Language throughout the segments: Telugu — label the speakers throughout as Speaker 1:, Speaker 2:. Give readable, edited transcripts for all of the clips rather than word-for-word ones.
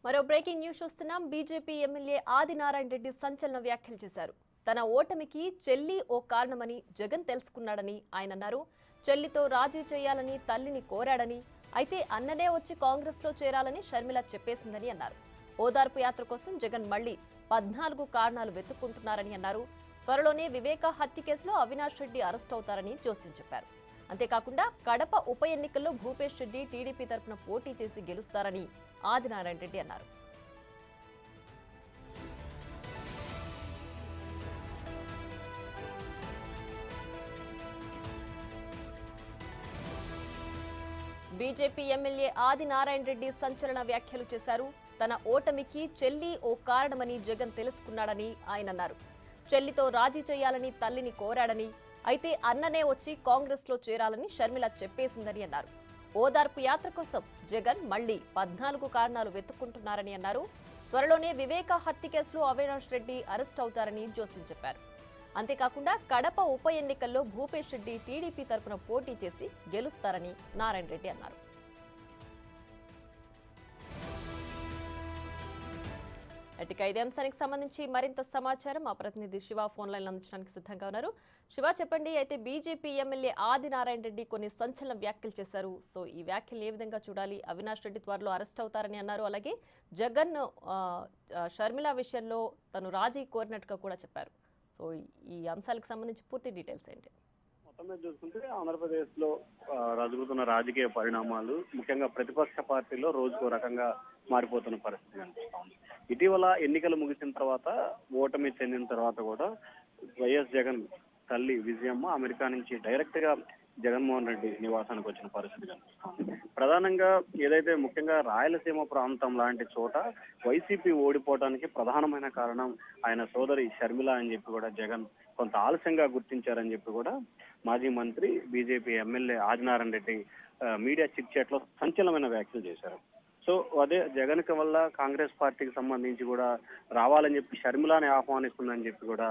Speaker 1: మరో బ్రేకింగ్ న్యూస్ చూస్తున్నాం. బీజేపీ ఎమ్మెల్యే ఆదినారాయణ రెడ్డి సంచలన వ్యాఖ్యలు చేశారు. తన ఓటమికి చెల్లి ఓ కారణమని జగన్ తెలుసుకున్నాడని ఆయన అన్నారు. చెల్లితో రాజీ చేయాలని తల్లిని కోరాడని, అయితే అన్ననే వచ్చి కాంగ్రెస్ లో చేరాలని షర్మిల చెప్పేసిందని అన్నారు. ఓదార్పు యాత్ర కోసం జగన్ మళ్లీ 14 కారణాలు వెతుక్కుంటున్నారని అన్నారు. త్వరలోనే వివేక హత్య కేసులో అవినాష్ రెడ్డి అరెస్ట్ అవుతారని జోస్యం చెప్పారు. అంతేకాకుండా కడప ఉప ఎన్నికల్లో భూపేష్ రెడ్డి టీడీపీ తరఫున పోటీ చేసి గెలుస్తారని ఆదినారాయణ రెడ్డి అన్నారు. బీజేపీ ఎమ్మెల్యే ఆదినారాయణ రెడ్డి సంచలన వ్యాఖ్యలు చేశారు. తన ఓటమికి చెల్లి ఓ కారణమని జగన్ తెలుసుకున్నాడని ఆయన అన్నారు. చెల్లితో రాజీ చేయాలని తల్లిని కోరాడని, అయితే అన్ననే వచ్చి కాంగ్రెస్ లో చేరాలని షర్మిల చెప్పేసిందని అన్నారు. ఓదార్పు యాత్ర కోసం జగన్ మళ్లీ 14 కారణాలు వెతుక్కుంటున్నారని అన్నారు. త్వరలోనే వివేక హత్య కేసులో అవినాష్ రెడ్డి అరెస్ట్ అవుతారని జోస్యం చెప్పారు. అంతేకాకుండా కడప ఉప ఎన్నికల్లో భూపేష్ రెడ్డి టీడీపీ తరఫున పోటీ చేసి గెలుస్తారని నారాయణ రెడ్డి అన్నారు. ఇక ఇదే అంశానికి సంబంధించి మరింత సమాచారం మా ప్రతినిధి శివ ఫోన్ లైన్ అందించడానికి సిద్ధంగా ఉన్నారు. శివ, చెప్పండి. అయితే బీజేపీ ఎమ్మెల్యే ఆదినారాయణ రెడ్డి కొన్ని సంచలన వ్యాఖ్యలు చేశారు. సో ఈ వ్యాఖ్యలు ఏ విధంగా చూడాలి? అవినాష్ రెడ్డి త్వరలో అరెస్ట్ అవుతారని అన్నారు. అలాగే జగన్ షర్మిల విషయంలో తను రాజీ కోరినట్టుగా కూడా చెప్పారు. సో ఈ అంశాలకు సంబంధించి పూర్తి డీటెయిల్స్ ఏంటి?
Speaker 2: మొత్తం మీద చూసుకుంటే ఆంధ్రప్రదేశ్ లో జరుగుతున్న రాజకీయ పరిణామాలు ముఖ్యంగా ప్రతిపక్ష పార్టీలో రోజుకో రకంగా మారిపోతున్న పరిస్థితి కనిపిస్తా ఉంది. ఇటీవల ఎన్నికలు ముగిసిన తర్వాత, ఓటమి చెందిన తర్వాత కూడా వైఎస్ జగన్ తల్లి విజయమ్మ అమెరికా నుంచి డైరెక్ట్ గా జగన్మోహన్ రెడ్డి నివాసానికి వచ్చిన పరిస్థితి కనిపిస్తుంది. ప్రధానంగా ఏదైతే ముఖ్యంగా రాయలసీమ ప్రాంతం లాంటి చోట వైసీపీ ఓడిపోవడానికి ప్రధానమైన కారణం ఆయన సోదరి షర్మిల అని చెప్పి కూడా జగన్ కొంత ఆలస్యంగా గుర్తించారని చెప్పి కూడా మాజీ మంత్రి BJP MLA Adinarayana Reddy media chit chat లో సంచలనమైన వ్యాఖ్యలు చేశారు. సో అదే జగన్ కి వల్ల కాంగ్రెస్ పార్టీకి సంబంధించి కూడా రావాలని చెప్పి షర్మిలాని ఆహ్వానిస్తుందని చెప్పి కూడా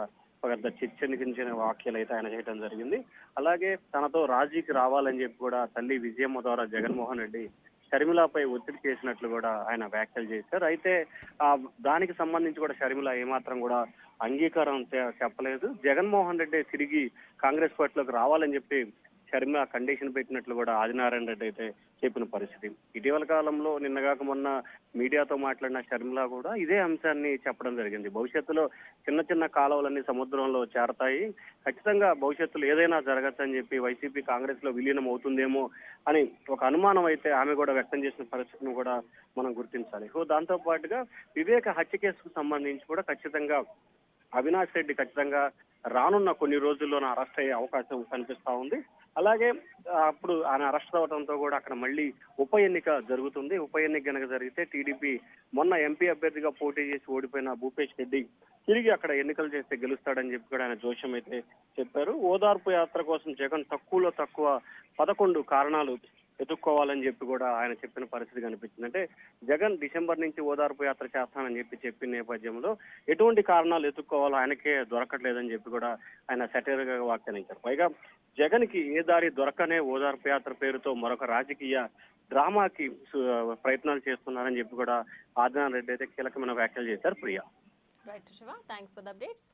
Speaker 2: పెద్ద చర్చనికించిన వ్యాఖ్యలు అయితే ఆయన చేయడం జరిగింది. అలాగే తనతో రాజీకి రావాలని చెప్పి కూడా తల్లి విజయమ్మ ద్వారా జగన్మోహన్ రెడ్డి షర్మిలపై ఒత్తిడి చేసినట్లు కూడా ఆయన వ్యాఖ్యలు చేశారు. అయితే దానికి సంబంధించి కూడా షర్మిల ఏమాత్రం కూడా అంగీకారం చెప్పలేదు. జగన్మోహన్ రెడ్డి తిరిగి కాంగ్రెస్ పార్టీలోకి రావాలని చెప్పి షర్మిల కండిషన్ పెట్టినట్లు కూడా ఆదినారాయణ రెడ్డి అయితే చెప్పిన పరిస్థితి. ఇటీవల కాలంలో నిన్నగాక మొన్న మీడియాతో మాట్లాడిన షర్మిల కూడా ఇదే అంశాన్ని చెప్పడం జరిగింది. భవిష్యత్తులో చిన్న చిన్న కాలువలన్నీ సముద్రంలో చేరతాయి, ఖచ్చితంగా భవిష్యత్తులో ఏదైనా జరగచ్చని చెప్పి వైసీపీ కాంగ్రెస్ లో విలీనం అవుతుందేమో అని ఒక అనుమానం అయితే ఆమె కూడా వ్యక్తం చేసిన పరిస్థితిని కూడా మనం గుర్తించాలి. సో దాంతో పాటుగా వివేక హత్య కేసుకు సంబంధించి కూడా ఖచ్చితంగా అవినాష్ రెడ్డి ఖచ్చితంగా రానున్న కొన్ని రోజుల్లోనే అరెస్ట్ అయ్యే అవకాశం కనిపిస్తా ఉంది. అలాగే అప్పుడు ఆయన అరెస్ట్ అవడంతో కూడా అక్కడ మళ్ళీ ఉప ఎన్నిక జరుగుతుంది. ఉప ఎన్నిక కనుక జరిగితే టీడీపీ మొన్న ఎంపీ అభ్యర్థిగా పోటీ చేసి ఓడిపోయిన భూపేష్ రెడ్డి తిరిగి అక్కడ ఎన్నికలు చేస్తే గెలుస్తాడని చెప్పి కూడా ఆయన జోష్యం అయితే చెప్పారు. ఓదార్పు యాత్ర కోసం జగన్ తక్కువలో తక్కువ 11 కారణాలు ఎదుర్కోవాలని చెప్పి కూడా ఆయన చెప్పిన పరిస్థితి కనిపించింది. అంటే జగన్ డిసెంబర్ నుంచి ఓదార్పు యాత్ర చేస్తానని చెప్పిన నేపథ్యంలో ఎటువంటి కారణాలు ఎదుర్కోవాలో ఆయనకే దొరకట్లేదని చెప్పి కూడా ఆయన సెటైర్ గా వ్యాఖ్యానించారు. పైగా జగన్ కి ఏ దారి దొరకనే ఓదార్పు యాత్ర పేరుతో మరొక రాజకీయ డ్రామాకి ప్రయత్నాలు చేస్తున్నారని చెప్పి కూడా ఆదినారాయణ రెడ్డి అయితే కీలకమైన వ్యాఖ్యలు చేశారు. Priya.
Speaker 1: Right Shiva, thanks for the updates.